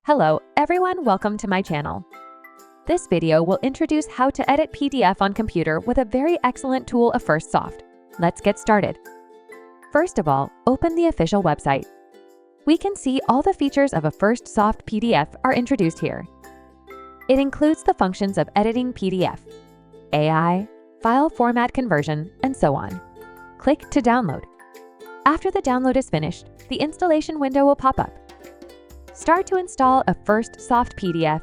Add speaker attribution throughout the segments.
Speaker 1: Hello everyone, welcome to my channel. This video will introduce how to edit PDF on computer with a very excellent tool, Afirstsoft. Let's get started. First of all, open the official website. We can see all the features of Afirstsoft PDF are introduced here. It includes the functions of editing PDF, AI, file format conversion, and so on. Click to download. After the download is finished, the installation window will pop up. Start to install Afirstsoft PDF.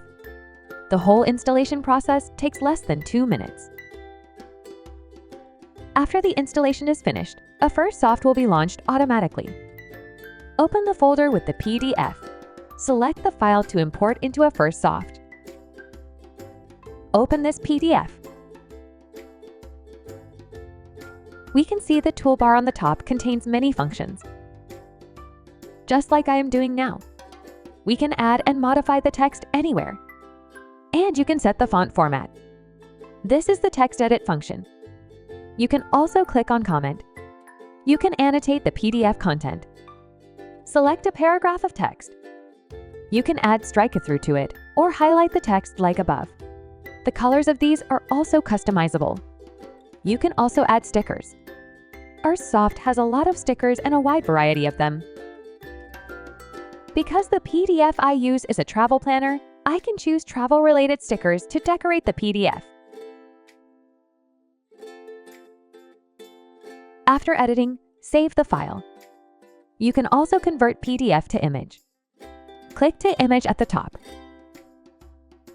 Speaker 1: The whole installation process takes less than 2 minutes. After the installation is finished, Afirstsoft will be launched automatically. Open the folder with the PDF. Select the file to import into Afirstsoft. Open this PDF. We can see the toolbar on the top contains many functions, just like I am doing now. We can add and modify the text anywhere. And you can set the font format. This is the text edit function. You can also click on comment. You can annotate the PDF content. Select a paragraph of text. You can add strike-through to it or highlight the text like above. The colors of these are also customizable. You can also add stickers. Afirstsoft has a lot of stickers and a wide variety of them. Because the PDF I use is a travel planner, I can choose travel-related stickers to decorate the PDF. After editing, save the file. You can also convert PDF to image. Click to image at the top.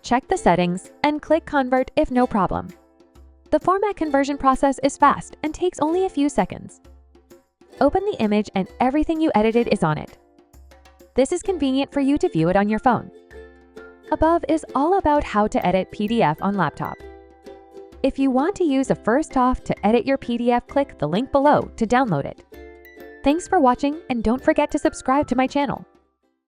Speaker 1: Check the settings and click Convert if no problem. The format conversion process is fast and takes only a few seconds. Open the image and everything you edited is on it. This is convenient for you to view it on your phone. Above is all about how to edit PDF on laptop. If you want to use Afirstsoft to edit your PDF, click the link below to download it. Thanks for watching and don't forget to subscribe to my channel.